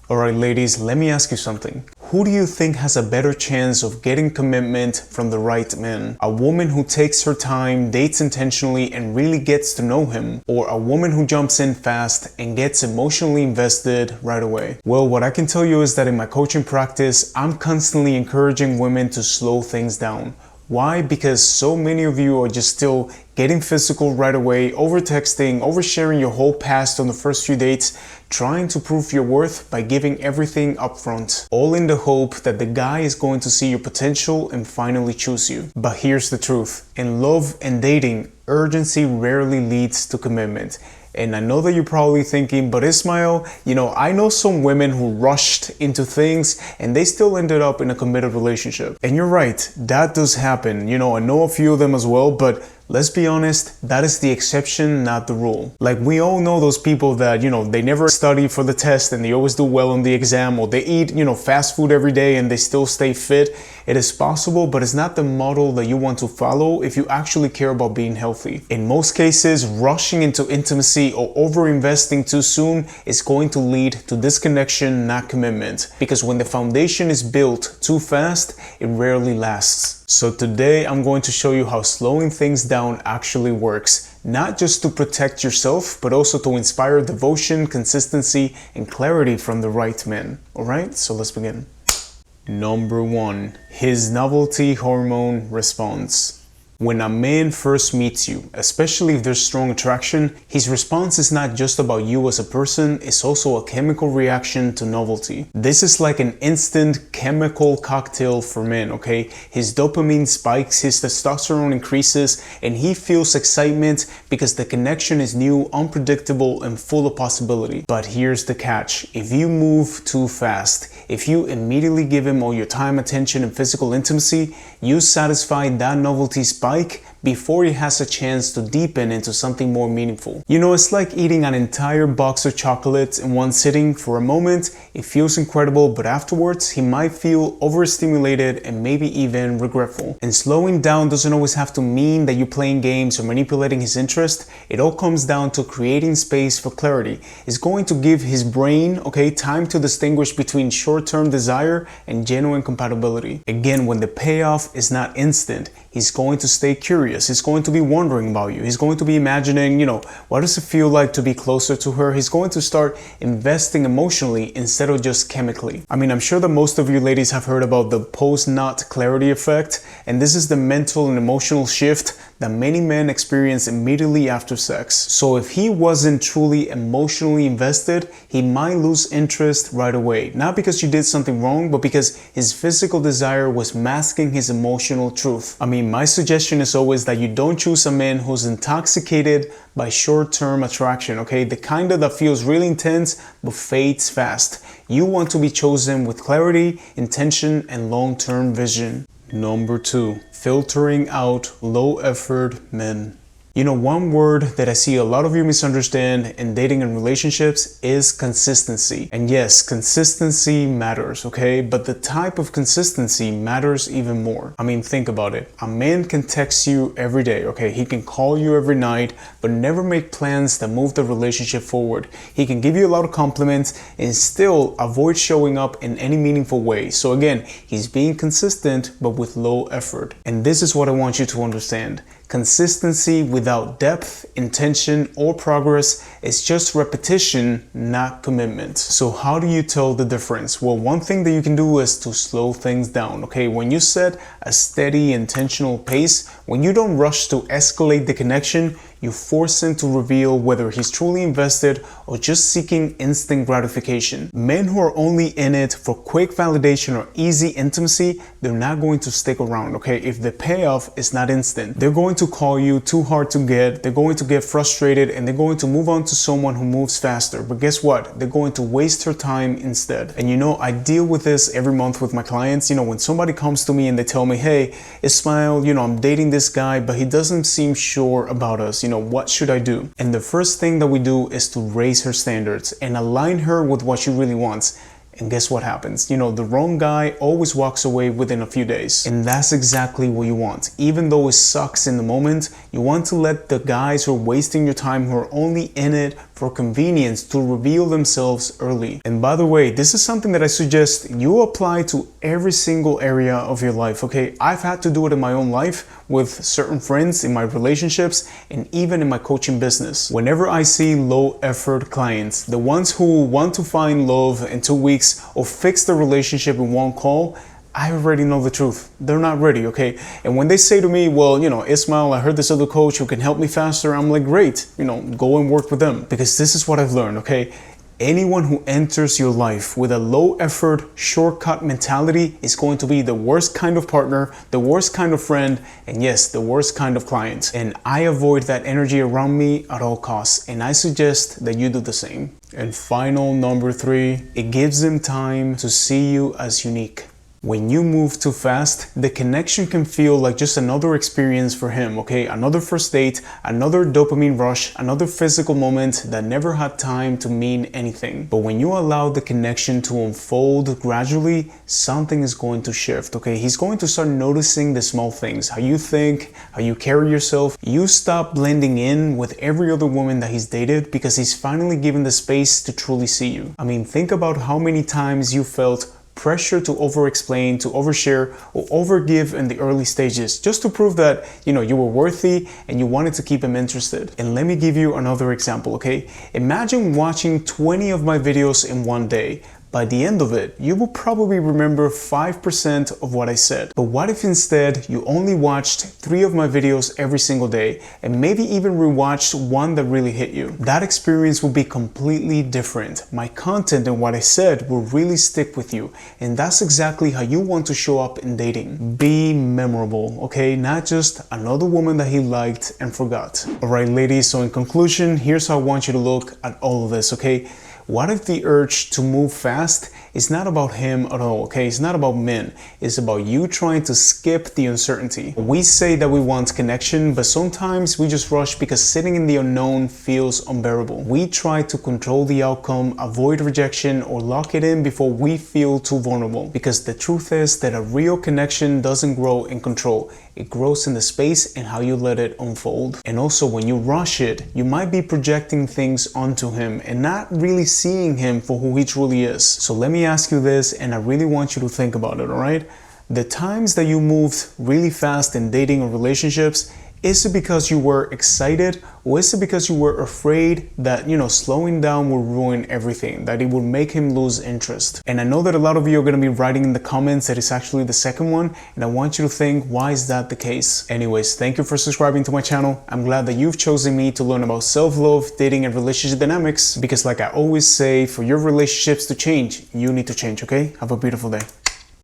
Alright ladies, let me ask you something. Who do you think has a better chance of getting commitment from the right man? A woman who takes her time, dates intentionally, and really gets to know him? Or a woman who jumps in fast and gets emotionally invested right away? Well, what I can tell you is that in my coaching practice, I'm constantly encouraging women to slow things down. Why? Because so many of you are just still getting physical right away, over texting, oversharing your whole past on the first few dates, trying to prove your worth by giving everything upfront, all in the hope that the guy is going to see your potential and finally choose you. But here's the truth. In love and dating, urgency rarely leads to commitment. And I know that you're probably thinking, but Ismael, I know some women who rushed into things and they still ended up in a committed relationship. And you're right, that does happen. I know a few of them as well, but let's be honest, that is the exception, not the rule. Like, we all know those people that, they never study for the test and they always do well on the exam, or they eat, fast food every day and they still stay fit. It is possible, but it's not the model that you want to follow if you actually care about being healthy. In most cases, rushing into intimacy or over-investing too soon is going to lead to disconnection, not commitment. Because when the foundation is built too fast, it rarely lasts. So today I'm going to show you how slowing things down actually works, not just to protect yourself, but also to inspire devotion, consistency, and clarity from the right man. Alright, so let's begin. Number 1. His novelty hormone response. When a man first meets you, especially if there's strong attraction, his response is not just about you as a person, it's also a chemical reaction to novelty. This is like an instant chemical cocktail for men, okay? His dopamine spikes, his testosterone increases, and he feels excitement because the connection is new, unpredictable, and full of possibility. But here's the catch. If you move too fast, if you immediately give him all your time, attention, and physical intimacy, you satisfy that novelty spike before he has a chance to deepen into something more meaningful. It's like eating an entire box of chocolates in one sitting. For a moment, it feels incredible, but afterwards, he might feel overstimulated and maybe even regretful. And slowing down doesn't always have to mean that you're playing games or manipulating his interest. It all comes down to creating space for clarity. It's going to give his brain, time to distinguish between short-term desire and genuine compatibility. Again, when the payoff is not instant, he's going to stay curious. He's going to be wondering about you. He's going to be imagining, what does it feel like to be closer to her? He's going to start investing emotionally instead of just chemically. I'm sure that most of you ladies have heard about the post-nut clarity effect, and this is the mental and emotional shift that many men experience immediately after sex. So if he wasn't truly emotionally invested, he might lose interest right away. Not because you did something wrong, but because his physical desire was masking his emotional truth. My suggestion is always that you don't choose a man who's intoxicated by short-term attraction, the kind that feels really intense but fades fast. You want to be chosen with clarity, intention, and long-term vision. Number 2. Filtering out low-effort men. One word that I see a lot of you misunderstand in dating and relationships is consistency. And yes, consistency matters, but the type of consistency matters even more. Think about it. A man can text you every day, He can call you every night, but never make plans that move the relationship forward. He can give you a lot of compliments and still avoid showing up in any meaningful way. So again, he's being consistent, but with low effort. And this is what I want you to understand. Consistency without depth, intention, or progress is just repetition, not commitment. So how do you tell the difference? Well, one thing that you can do is to slow things down, When you set a steady, intentional pace, when you don't rush to escalate the connection, you force him to reveal whether he's truly invested or just seeking instant gratification. Men who are only in it for quick validation or easy intimacy, they're not going to stick around, If the payoff is not instant, they're going to call you too hard to get, they're going to get frustrated, and they're going to move on to someone who moves faster. But guess what? They're going to waste her time instead. And I deal with this every month with my clients. When somebody comes to me and they tell me, hey, Ismael, I'm dating this guy, but he doesn't seem sure about us. What should I do? And the first thing that we do is to raise her standards and align her with what she really wants. And guess what happens? The wrong guy always walks away within a few days. And that's exactly what you want. Even though it sucks in the moment, you want to let the guys who are wasting your time, who are only in it for convenience to reveal themselves early. And by the way, this is something that I suggest you apply to every single area of your life, okay? I've had to do it in my own life with certain friends, in my relationships, and even in my coaching business. Whenever I see low effort clients, the ones who want to find love in 2 weeks or fix the relationship in one call, I already know the truth. They're not ready, okay? And when they say to me, well, Ismael, I heard this other coach who can help me faster, I'm like, great, go and work with them. Because this is what I've learned, okay? Anyone who enters your life with a low effort, shortcut mentality is going to be the worst kind of partner, the worst kind of friend, and yes, the worst kind of client. And I avoid that energy around me at all costs. And I suggest that you do the same. And final, number 3, it gives them time to see you as unique. When you move too fast, the connection can feel like just another experience for him, okay? Another first date, another dopamine rush, another physical moment that never had time to mean anything. But when you allow the connection to unfold gradually, something is going to shift, okay? He's going to start noticing the small things, how you think, how you carry yourself. You stop blending in with every other woman that he's dated because he's finally given the space to truly see you. I mean, think about how many times you felt pressure to over-explain, to overshare, or overgive in the early stages, just to prove that, you were worthy and you wanted to keep him interested. And let me give you another example, okay? Imagine watching 20 of my videos in one day. By the end of it, you will probably remember 5% of what I said. But what if instead you only watched 3 of my videos every single day and maybe even rewatched one that really hit you? That experience will be completely different. My content and what I said will really stick with you. And that's exactly how you want to show up in dating. Be memorable, okay? Not just another woman that he liked and forgot. Alright ladies, so in conclusion, here's how I want you to look at all of this, okay? What if the urge to move fast is not about him at all, okay? It's not about men. It's about you trying to skip the uncertainty. We say that we want connection, but sometimes we just rush because sitting in the unknown feels unbearable. We try to control the outcome, avoid rejection, or lock it in before we feel too vulnerable. Because the truth is that a real connection doesn't grow in control. It grows in the space and how you let it unfold. And also when you rush it, you might be projecting things onto him and not really seeing him for who he truly is. So let me ask you this, and I really want you to think about it, alright? The times that you moved really fast in dating or relationships, is it because you were excited, or is it because you were afraid that, slowing down will ruin everything, that it will make him lose interest? And I know that a lot of you are going to be writing in the comments that it's actually the second one, and I want you to think, why is that the case? Anyways, thank you for subscribing to my channel. I'm glad that you've chosen me to learn about self-love, dating, and relationship dynamics, because like I always say, for your relationships to change, you need to change, okay? Have a beautiful day.